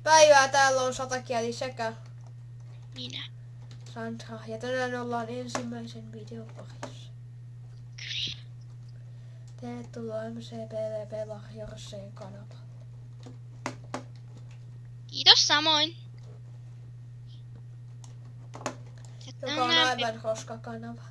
Päivää täällä on Satakieli sekä Minä. Sandra. Ja tänään ollaan ensimmäisen videon parissa. Kyllä. Tervetuloa MCPVP Lahjarosseen kanavalle. Kiitos samoin. Joka on aivan roskakanava.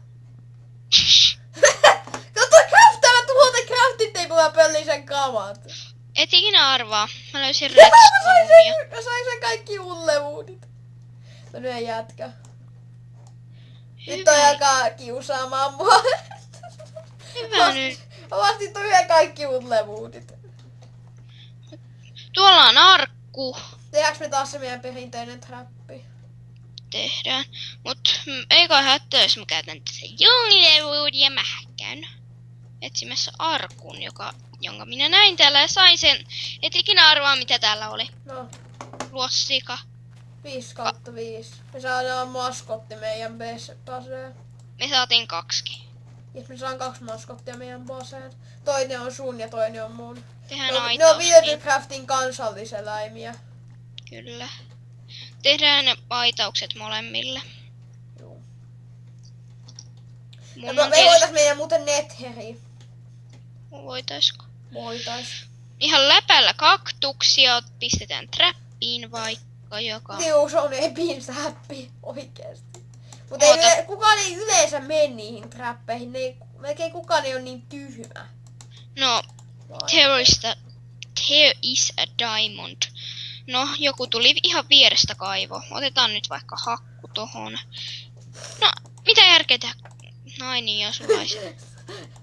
Kato craftavat tuolta craftit ei mulla pöllisen kamat. Et ikinä arvaa. Mä löysin redstonea. Mä sain sen kaikki ullevuudit. No nyt ei jätkä. Nyt toi alkaa kiusaamaan mua. Hyvä nyt. Mä vastin toi yhden kaikki ullevuudit. Tuolla on arkku. Tehdäänkö me taas se meidän perinteinen trappi? Tehdään. Mut ei kai hätää, jos mä käytän tässä junglewoodia. Mä käyn etsimässä arkun, jonka minä näin täällä ja sain sen. Et ikinä arvaa mitä täällä oli. No, Luossika. 5/5. Me saadaan maskotti meidän baseen. Me saatiin 2. Ja me saan 2 maskottia meidän baseen. Toinen on sun ja toinen on mun. Tehdään Ne aitaus. on Wildcraftin kansalliseläimiä. Kyllä. Tehdään ne aitaukset molemmille. Juu. Mun Ja on me voitais meidän muuten netheri. voitaisko? Voitais. Ihan läpällä kaktuksia pistetään trappiin vaikka joka. Juu, se on epinsäppi. Oikeesti. Mutta ei, kukaan ei yleensä mene niihin trappeihin. Melkein kukaan ei ole niin tyhmä. No, there is a diamond. No, joku tuli ihan vierestä kaivo. Otetaan nyt vaikka hakku tohon. No, mitä järkeä tehdä? Ai niin, jos sulla olisi.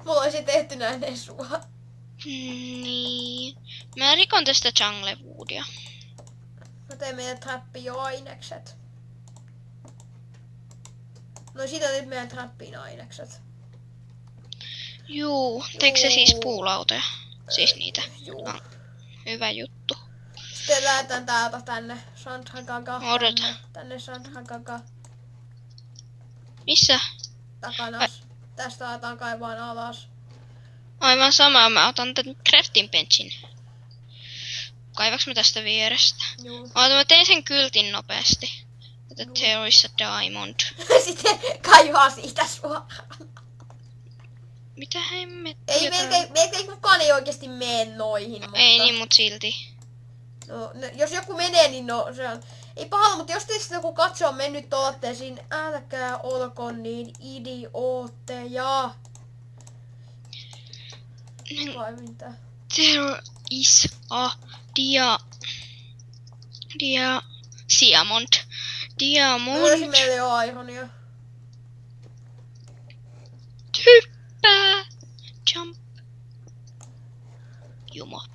Mulla olisi tehty näin ennen sua. Niin. Mä rikon tästä junglewoodia. Mä teen meidän trappi jo ainekset. No siitä nyt meidän trappiin ainekset. Juu, teikö se siis puulautoja? Siis niitä. Juu. No, hyvä juttu. Sitten lähdetään täältä tänne Sandragaga. Odota. Tänne Sandragaga Missä? takana. Tästä aletaan kaivaan alas. Aivan sama, mä otan tän crafting benchin. Kaivaks mä tästä vierestä? Juu. Oota, mä teen sen kyltin nopeasti. Että there is a diamond. Sitten kaivaa siitä suoraan. Mitä hemmettiä? Ei melkein kukaan ei oikeesti mene noihin. Mutta... Ei niin, mut silti. No, jos joku menee, niin no se on... Ei pahalla, mutta jos teistä joku katso on mennyt tuotteisiin, älkää olko niin idiootteja. Vai mitä? There is a diamond. Löysin meille jo aironia. Hyppää. Jump. Jumop.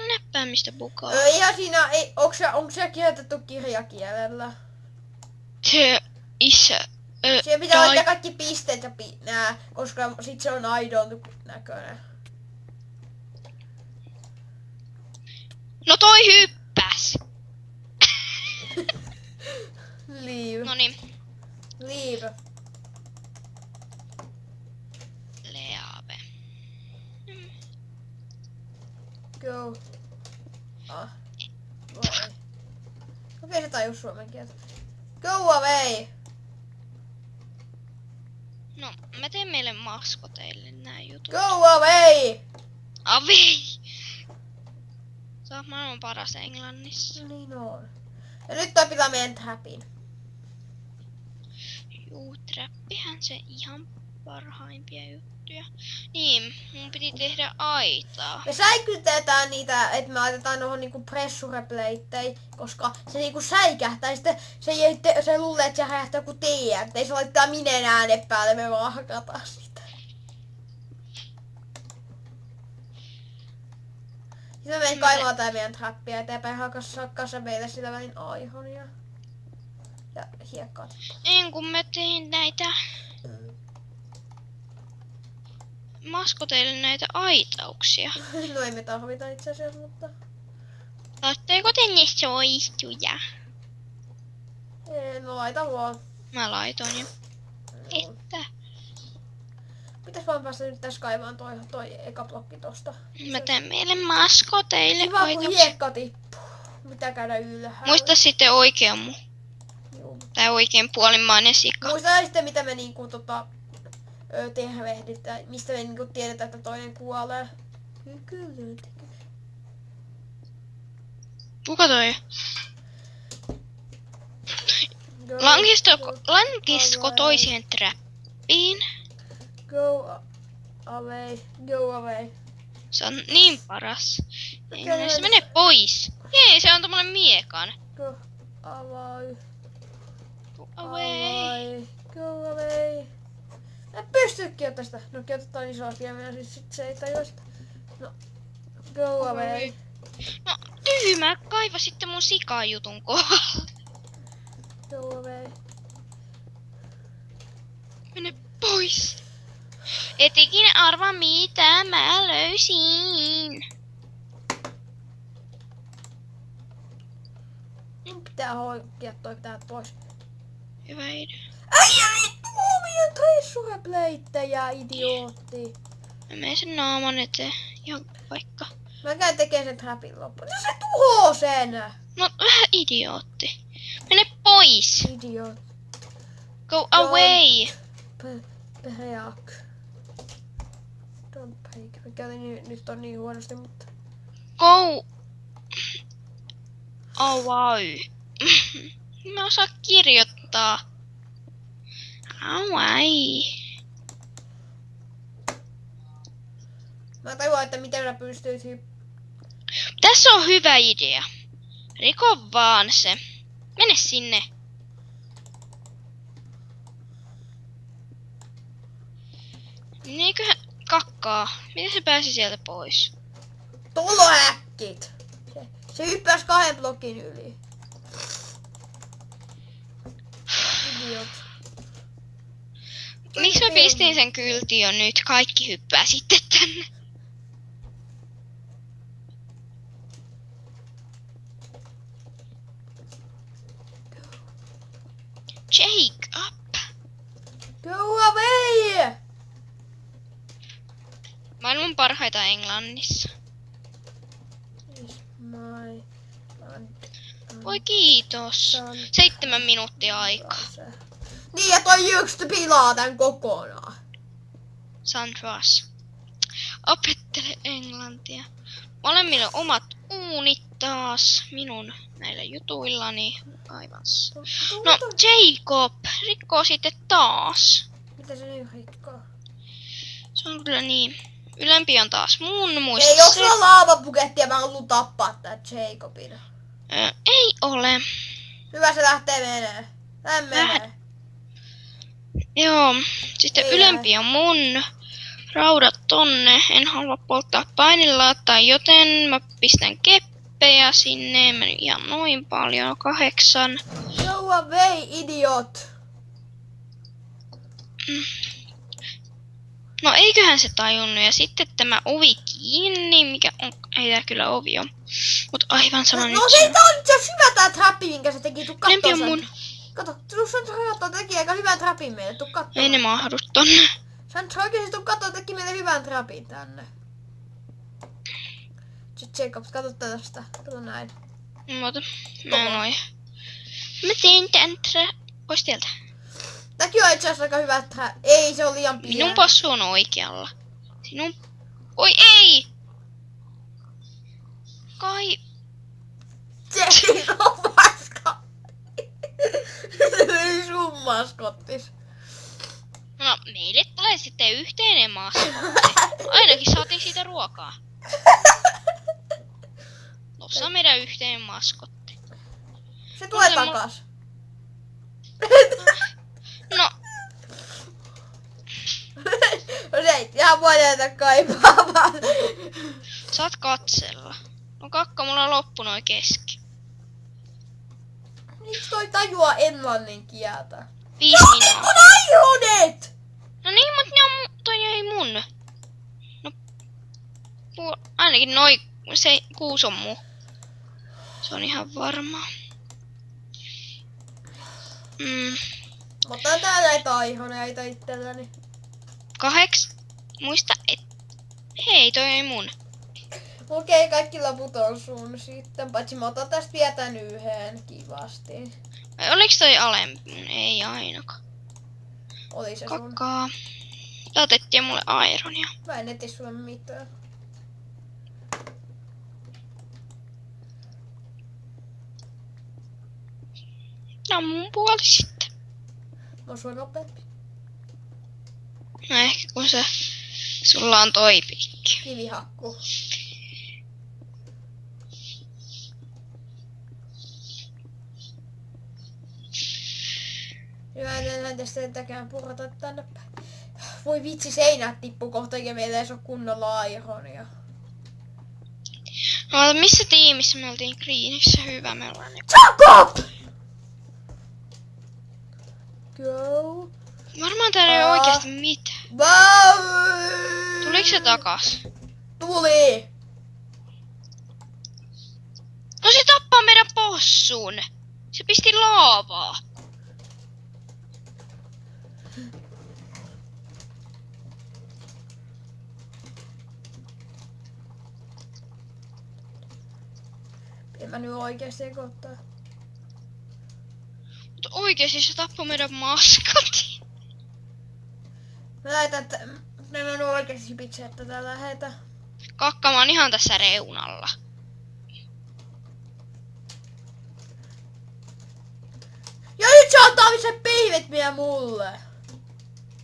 Näppäämistä bukaa. Ihan siinä, ei, onko se kirjoitettu kirjakielellä? There is a Siihen pitää laittaa kaikki pisteet ja nää, koska sit se on aidon näköinen. No toi hyppäs. Leave. Noniin. Leave. Leave. Go. Ah. Vai. Okei, se tajus suomen kieltä. Go away. No, mä teen meille maskoteille nää jutut. Go away. Avei! Sä oot maailman paras englannissa. Niin on. Ja nyt toi pitää meidän trapin. Juu, trappihän se ihan parhaimpia juttuja. Niin, mun piti tehdä aitaa. Me säikytetään niitä, että me laitetaan noihin niinku pressureplateille, koska se niinku säikähtää. Sitten se luulee, että se räjähtää joku tiedä. Ei se laittaa minen äänen päälle, me vaan hakataan sitä. Sitten me menen kaivamaan tää meidän trappia eteenpäin, hakassa meille sillä välin aihonia. Ja hiekkaa. En kun mä tein näitä maskoteille näitä aitauksia. No ei me tarvita itse asiassa, mutta... Laitteko te ne soistuja? No laita vaan. Mä laitoin jo. Että. Pitäis vaan päästä nyt tässä kaivaan toi eka blokki tosta. Mä teen meille maskoteille Hyvä kun aitauksia. hiekka tippuu. Mitä käydä ylhäällä? Muista sitten oikea Juu. tai oikein puolimmainen sika. Muista sitten mitä me niinku tervehditään, mistä me niinku tiedetään, että toinen kuolee. Kyllä. Kuka toi? Lankisko toi siihen trappiin? Go away, go away. Se on niin paras. Ei, se menee pois. Hei, se on tommonen miekan. Go away. Go away. Go away. Mä pystykin ottaa sitä. No otetaan isoa pienenä, siis sit se ei tajua sitä. No, go away. No tyhmä, kaiva sitten mun sikajutun kohdalla. Go away. Mene pois. Et ikinä arvaa mitä mä löysin. Mun pitää hoikia toi täältä pois. Hyvä idea. Äijä vittu, omia treasure-pleittejä, idiootti. Mä menen sen naaman eteen. Ihan vaikka. Mä käyn tekemään sen trapin loppuun. No se tuhoo sen! No vähän idiootti. Mene pois. Idiootti. Go away. Break. Don't break. Mikä nyt on niin huonosti, mutta... Go away. Mä osaan kirjoittaa. Away. Mä tajuan, että miten mä pystyisin... Tässä on hyvä idea. Riko vaan se. Mene sinne. Eiköhän kakkaa. Miten se pääsi sieltä pois? Tulohäkkit! Se hyppäsi 2 blokin yli. Idiot. Miksi mä pistin sen kyltiin nyt? Kaikki hyppää sitten tänne. Jacob. Go away! Maailman parhaita Englannissa. Is my Voi kiitos. 7 minuuttia aikaa. Niin, ja toi yksi pilaa tän kokonaan. Sandras. Opettele englantia. Molemmilla omat uunit taas. Minun näillä jutuillani. Aivan. No, Jacob. Rikkoo sitten taas. Mitä se nyt rikkoo? Se on kyllä niin. Ylempi on taas mun muista. Ei oo sulla laavapuketti ja mä haluun tappaa tää Jacobin. Ei ole. Hyvä, se lähtee menee. Tän menee. Joo. Sitten Ei ylempi on mun. Raudat tonne. En halua polttaa painilaatta, joten mä pistän keppejä sinne. En mennyt ihan noin paljon. 8. Go away, idiot. No eiköhän se tajunnut. Ja sitten tämä ovi kiinni, mikä on... Ei tää kyllä ovi on. Mut aivan sama nyt. No se on itse asiassa hyvä tää trappi, minkä se teki. Tuu kattoo Lempi on sen. mun. Kato, se teki aika hyvän trapin meille. Tuu kattoo. Ei ne mahdu tonne. Sen oikeesti tuu kattoo, teki meille hyvän trapin tänne. Jacob, kato tästä. Kato näin. Mutta mä noin. Mä teen tän pois tieltä. Tämäkin on itse asiassa aika hyvä Ei, se on liian pieni. Minun possu on oikealla. Sinun... Oi ei! Kai... Se on paska. Se meni sun maskottis. No, meille tulee sitten yhteinen maskotti. Ainakin saatiin siitä ruokaa. Tuossa on meidän yhteinen maskotti. Se tulee Se takas. No, No se ei ihan voi näitä kaipaamaan. saat katsella. No kakka, mulla on loppu noin keski. Miksi toi tajua englannin kieltä? 5 minuuttia. Mun aihunet! No niin, mut ne on, toi ei mun. No, ainakin noin 6 on mun. Se on ihan varmaa. Mutta on täällä näitä aihoneita itselläni. 8. Muista, et... Hei, toi ei mun. Okei, kaikki laput on sun sitten. Paitsi mä otan tästä vielä tän yhden kivasti. Vai oliks toi alempi? Ei ainakaan. Oli se sun. Kakkaa. Tää otettiin mulle ironia. Mä en eti sulle mitään. Tää on mun puoli sitten. Mä oon sua nopeampi. No ehkä kun sulla on toi piikki. Kivihakku. Hyvä, en tästä entäkään purata tänne päin. Voi vitsi, seinät tippu kohta ja meillä ei oo kunnolla ironia. No, missä tiimissä me oltiin Greenissä? Hyvä, me ollaan nyt. Jacob! Go. Varmaan täällä ei oo oikeesti mitään. Tuliko se takas? Tuli! No se tappaa meidän possun. Se pisti laavaa. En mä nyt oikeesti sekoittaa. Mutta oikeesti se tappoi meidän maskotin. Mä lähetän, että mä en oo oikeesti pitää tätä lähetä. Kakka, mä oon ihan tässä reunalla. Ja nyt se antaa sen pihvit vielä mulle.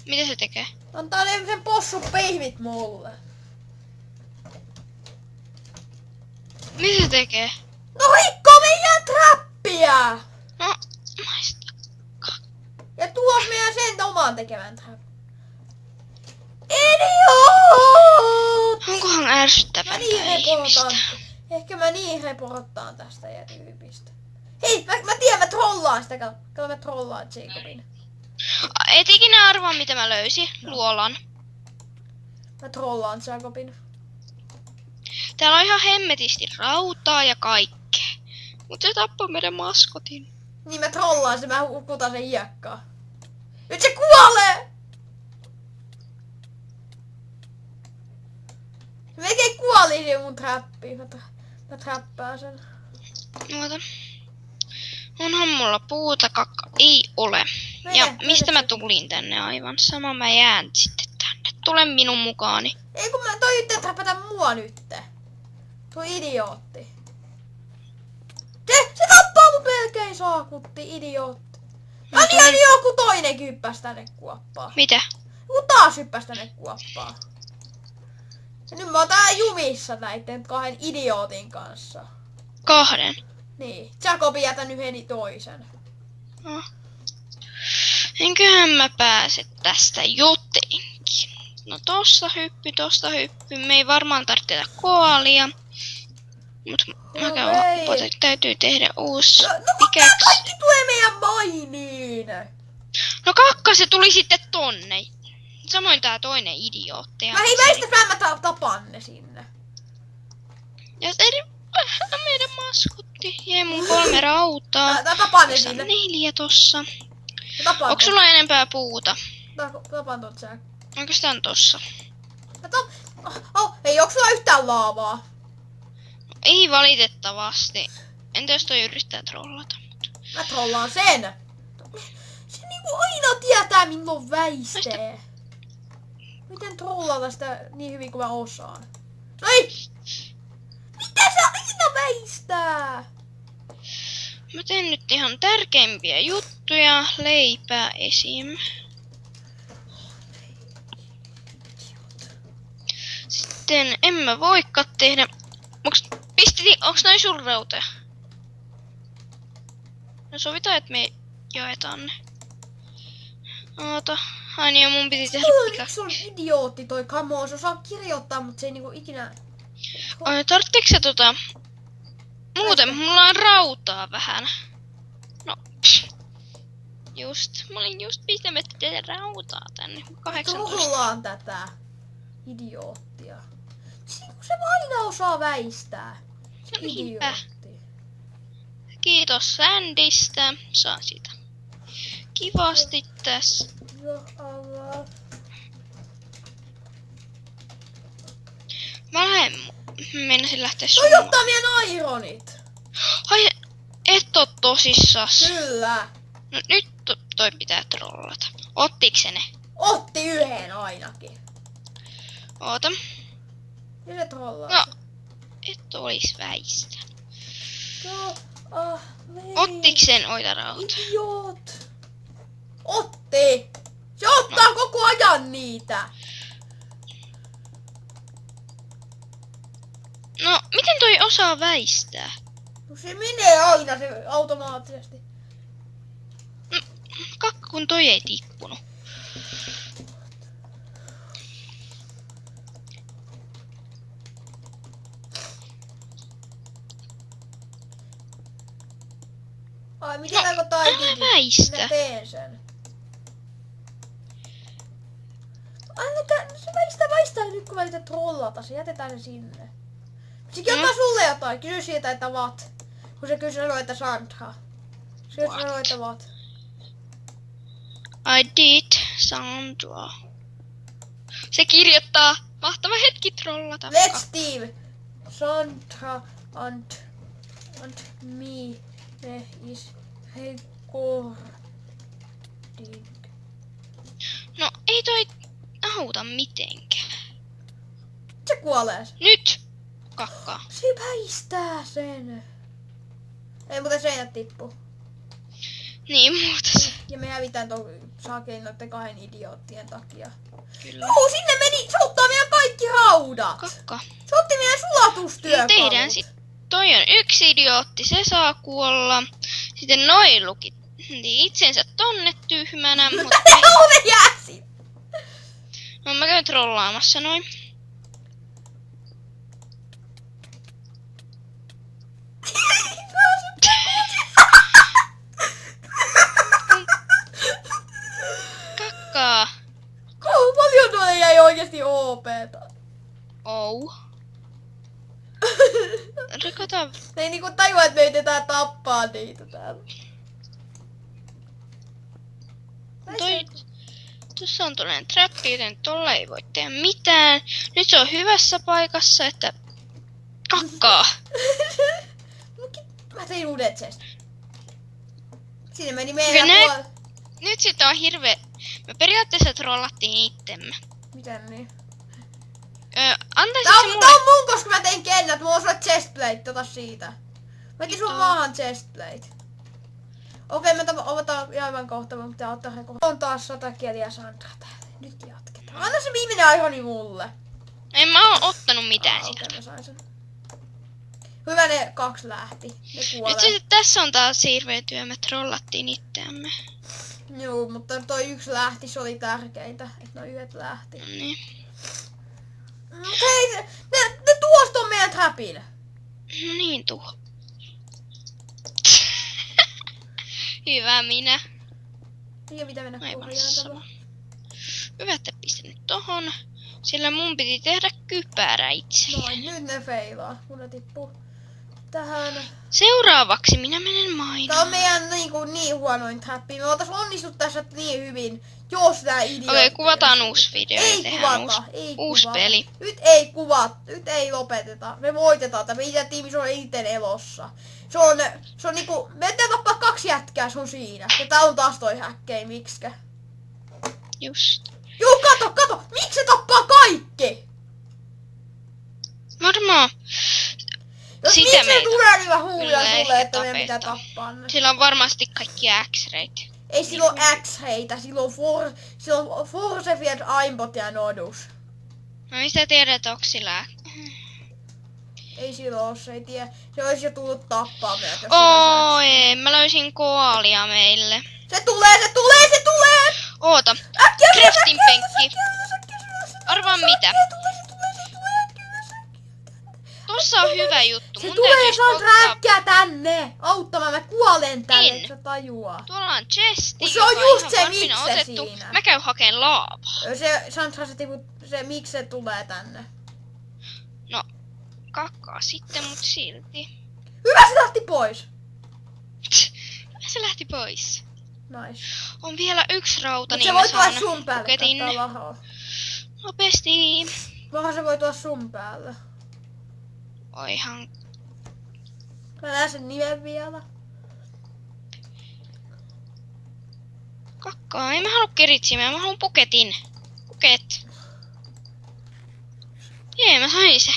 Mitä se tekee? Antaa ne sen possun pihvit mulle. Mitä se tekee? No rikko meidän trappia! No, maista. Ja tuos meidän sen oman tekemän trappin. Idiot! Onkohan Mä ärsyttävämpää niin reportaan. ihmistä? Ehkä mä niin reportaan tästä ja tyypistä. Hei, mä tiedän, mä trollaan sitä. Kato, mä trollaan Jacobin. Et ikinä arvaa mitä mä löysin. Luolan. Mä trollaan Jacobin. Täällä on ihan hemmetisti rautaa ja kaikkea. Mutta se tappoi meidän maskotin. Niin mä trollaan sen, mä hukutan sen hiekkaa. Nyt se kuolee! Melkein kuoli se mun trappiin. Mä trappaan sen. Oota. Onhan mulla puuta, kakka ei ole. Mene, Ja mene mistä mä sitten. tulin tänne aivan sama, mä jään sitten tänne. Tule minun mukaani. Ei kun mä toi yrittää trapata mua nytte. Tuo idiootti. Se tappaa mun pelkein saakutti, idiootti. Mä Ja tulin- niin joku toinen hyppäs tänne kuoppaan. Mitä? Joku taas hyppäs tänne kuoppaan. Ja nyt mä oon täällä jumissa näitten kahden idiootin kanssa. Kahden. Niin, Jacobi jätän yhden toisen. No. Enköhän mä pääse tästä jotenkin. No tosta hyppy. Me ei varmaan tarvitse koalia. Mut mä käyn täytyy tehdä uusi No pikeksi. kaikki tulee meidän mainiin. No kakka, se tuli sitten tonne. Samoin tää toinen idiootti. Mä hei väistä mä tapan ne sinne. Ja no meidän maskotti. Jäi mun 3 rautaa. Mä tapan ne Tässä on sinne. 4 tossa. Mä tapan Onko sulla enempää puuta? Tapan tot Jack. Onko tän tossa? Ei, onko sulla yhtään laavaa? Ei valitettavasti. Entä jos toi yrittää trollata? Mä trollaan sen. Se niinku aina tietää milloin väistee. Miten trollata sitä niin hyvin kuin mä osaan? No ei! Miten se aina väistää? Mä teen nyt ihan tärkeimpiä juttuja. Leipää esim. Sitten en mä voikaan tehdä. Onks noin sun rautoja? No sovitaan, että me jaetaan ne. Oota. Ai niin, mun piti tehdä pika. Se on idiootti toi Kamo. Se osaa kirjoittaa, mutta se ei niinku ikinä... Ai, tarvitseeko se muuten, mulla on rautaa vähän. No, just. Mä olin just pistämättä tätä rautaa tänne. 18. Trollaan tätä idioottia. Se aina osaa väistää. No niinpä. Idiootti. Kiitos sändistä. Saa sitä. Kivasti tässä. Joo, avaa. Mä lähden meinasin lähteä Toi summaan. ottaa meidän ironit. Ai, et oo tosissas. Kyllä. No nyt toi pitää trollata. Ottiks se ne? Otti yhden ainakin. Oota. Ja se trollaa. No, et olis väistä. No, vei. Ottiks sen oitarauta? Idiot. Otti. Se ottaa koko ajan niitä. No, miten toi osaa väistää? No se menee aina se automaattisesti. Kakka kun toi ei tippunut. Ai miten no, taitin? Väistä. Minä teen sen. Annetaan, se väistää nyt kun mä yritän trollata, se jätetään se sinne. Se kirjoittaa sulle jotain, kysy siitä, että what. Kun se kysyy, että Sandra. Se kysyy, että what. I did, Sandra. Se kirjoittaa, mahtava hetki trollata. Let's Steve. Sandra and me is recording. No, ei toi auta mitenkään. Se kuolee. Nyt! Kakkaa. Se väistää sen. Ei muuten seinät tippu. Niin muuta se. Ja me hävitään ton sakein noitten kahden idioottien takia. Kyllä. Sinne meni! Se ottaa meidän kaikki haudat! Kakka. Se otti meidän sulatustyökalut! Tehdään sit. Toi on yksi idiootti, se saa kuolla. Sitten noi lukit itsensä tonne tyhmänä, mutta... Ne jää sit! No mä käyn trollaamassa noin. Kakkaa. Kuinka paljon noille jäi oikeesti OP:ta? Oh. Rikotaan. Ne ei niinku tajua, että me yritetään tappaa niitä täällä. Tuossa on tollanen trappi, joten tolla ei voi tehdä mitään. Nyt se on hyvässä paikassa, että kakkaa. Mä tein uuden chest. Sinne meni meidän puolelle. Nyt sit on hirveä. Me periaatteessa trollattiin itsemme. Miten niin? Antaisit Tää se on mulle... mun, koska mä tein kennät. Mulla on sulle chestplate, ota siitä. Mä etin sun maahan chestplate. Okei, mä otetaan aivan kohta, mutta pitää ottaa se kohta. On taas 100 kieliä Sandra täällä. Nyt jatketaan. Anna se viimeinen aihoni mulle. En mä oo ottanut mitään Okei, sieltä. mä sain sen. Hyvä, ne 2 lähti. Ne kuolee. Nyt sitten tässä on taas hirveä työ, me trollattiin itseämme. Joo, mutta toi 1 lähti, se oli tärkeintä. Että no 1 lähti. Niin. Hei, ne tuosta on meidän trapin. No niin tuo. Hyvä minä. Ei mitä mennä Aivan korjaamaan. sama. Hyvä, että pistän nyt tohon. Sillä mun piti tehdä kypärä itse. Noin, nyt ne feilaa, kun ne tippuu tähän. Seuraavaksi minä menen Tää on mainoon. meidän niin huonoin trappi. Me oltais onnistut tässä niin hyvin, jos nää idiootit... Okei, kuvataan uusi video ja Ei tehdään kuvata, ei uusi kuvata. peli. Nyt ei kuvata, nyt ei lopeteta. Me voitetaan tämä. Meidän tiimi se on iten elossa. Se on niinku, me pitää tappaa 2 jätkää, se on siinä. Ja tää on taas toi häkkei, miksikä. Just. Juu, kato! Miksi se tappaa kaikki? Varmaan. Jos Sitä miksi se meitä tulee, niin mä huudan kyllä sulle, ehkä että meidän pitää tapetaan. tappaa ne. Sillä on varmasti kaikki X-rayt. Ei silloin X-heitä, silloin Forcefield, Aimbot ja Nodus. No mistä tiedät, onko sillä? Ei silloin oo, se ei tiedä. Se olisi jo tullut tappaa meitä. jos sillä Oi, mä löysin koalia meille. se tulee! Oota. Äkkiä Crafting penkki. Arvaa mitä? Tossa on hyvä juttu. Se Mun tulee täytyisi Sandra ottaa... äkkiä tänne! Auttamaan, mä kuolen tänne, En. et sä tajua. Tuolla on chesti, Mut se on joka just ihan se valmiina mikse otettu. siinä. Mä käyn hakeen laavaa. Sandra, se miksi se tulee tänne? No, kakkaa sitten, mut silti. Hyvä, se lähti pois! Se lähti pois. Nice. On vielä 1 rauta, Mut niin se mä voi tulla saan sun päälle, puketin kattaa vahaa. nopeasti. Vaha se voi tulla sun päälle. Oihan. Mä näen sen nimen vielä. Kakkaa, en mä halua keritsimeä, mä haluan puketin. Puket. Jee, mä sain se.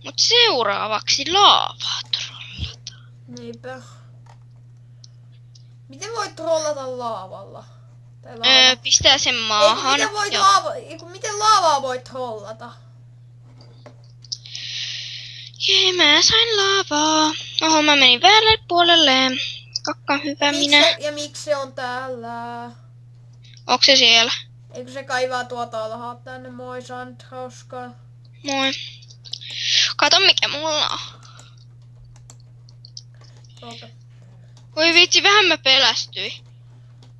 Mut seuraavaksi laavaa trollataan. Niinpä. Miten voit trollata laavalla? Tai Pistää sen maahan. Miten laavaa voit trollata? Jee, mä sain laavaa. Oho, mä menin väärälle puolelle. Kakka hyvä minä. Ja miksi se on täällä? Onks se siellä? Eikö se kaivaa tuota alhaat tänne? Moi Sandhauska. Moi. Kato mikä mulla on. Tuota. Voi vitsi, vähän mä pelästyin.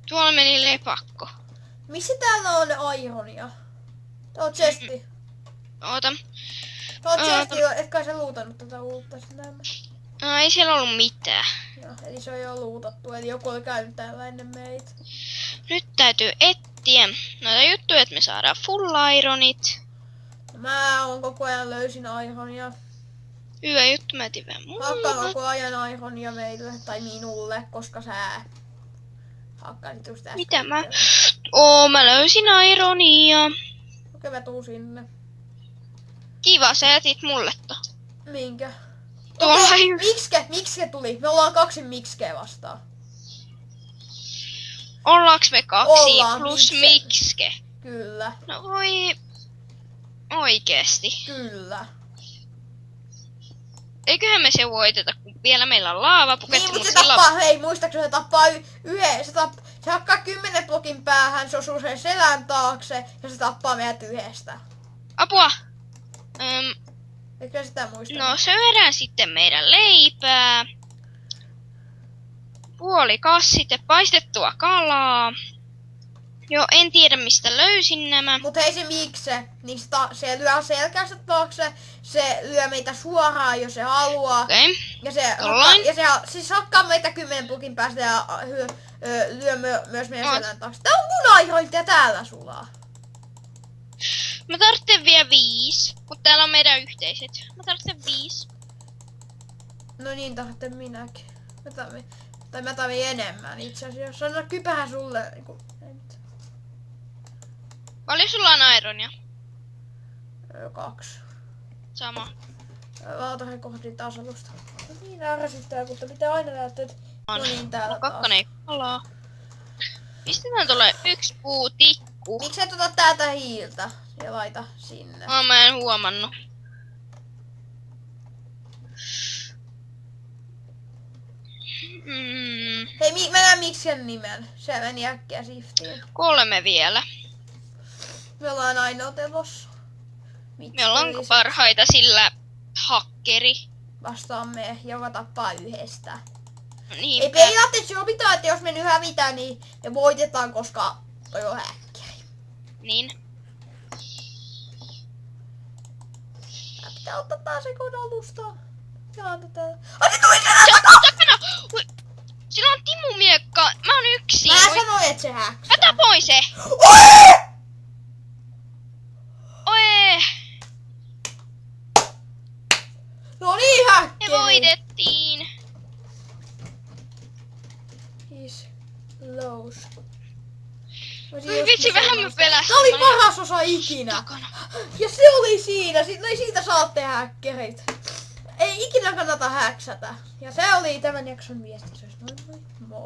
Tuolla meni lepakko. Missä täällä on Ironia? Tää on chesti. Oota. Tää on chesti, etkä sä luutannut tätä uutta sitä. Ei siellä ollut mitään. Joo, eli se on jo luutattu, eli joku oli käynyt täällä ennen meitä. Nyt täytyy etsiä noita juttuja, että me saadaan full ironit. No, mä oon koko ajan löysin Ironia. Hyvä juttu, mä etin vähän Hakkaan muuta. koko ajan Ironia meille, tai minulle, koska sä hakkasit just äsken. Mitä mä? Mä löysin ironia. Okei, mä tuun sinne. Kiva, sä jätit mulle to. Minkä? Tuolla Okei, just. Mikske tuli. Me ollaan 2 Mikskeä vastaan. Ollaanko me 2 Ollaan, plus Mikse. Mikske? Kyllä, No voi. Oikeesti. kyllä. Eiköhän me se voiteta, kun vielä meillä on laavapuketti, Niin, mutta mut se tappaa, hei, muistaakseni se tappaa yhden, se hakkaa 10 blokin päähän, se osuu sen selän taakse ja se tappaa meidät yhdestä. Apua! Eikö sitä muista? No syödään sitten meidän leipää. Puolikassit ja paistettua kalaa. Joo, en tiedä mistä löysin nämä. Mut hei se Mikse, niin se lyö selkänsä taakse, se lyö meitä suoraan jos se haluaa. Okei. Ja se Tollain. siis hakkaa meitä 10 blokin päästä ja lyö myös meidän selän taakse. Tää on munairointia täällä sulaa. Mä tarvitsen vielä 5, kun täällä on meidän yhteiset. Mä tarvitsen 5. No niin, tarvitsen minäkin. Mä tarvin enemmän itse asiassa. Sano kypähän sulle. Paljon sulla on ironia? 2. Sama. Valtahan kohti tasoitusta. No niin ärsyttää, mutta pitää aina näyttää, että no niin täällä taas. Kakkonen ei kalaa. Pistetään tuolle 1 puutikku. Miksi et ota täältä hiiltä ja laita sinne? Mä en huomannut. Hei, mennään Miksen nimen. Se meni äkkiä siftiin. 3 vielä. Me ollaan ainoa telossa. Me ollaan parhaita sillä hakkeri. Vastaamme, joka tappaa yhdestä. Niin. Ei periaatteessa opita, että jos me nyt hävitään, niin me voitetaan, koska toi on häkkäri. Niin. Tää pitää ottaa taas se alusta. Jaa tätä. Ai se tuli Se sen on takana! Sillä on Timu miekka. Mä oon yksin. Mä sanoin, että se häksää. Mä tapoin se. Oi! No niin Me häkkeri. voitettiin. He's lows. Voi vitsi, vähän mä pelästyin. Tää oli paras osa ikinä. Takana. Ja se oli siinä. Siitä saatte häkkerit. Ei ikinä kannata häksätä. Ja se oli tämän jakson viesti. Moi moi.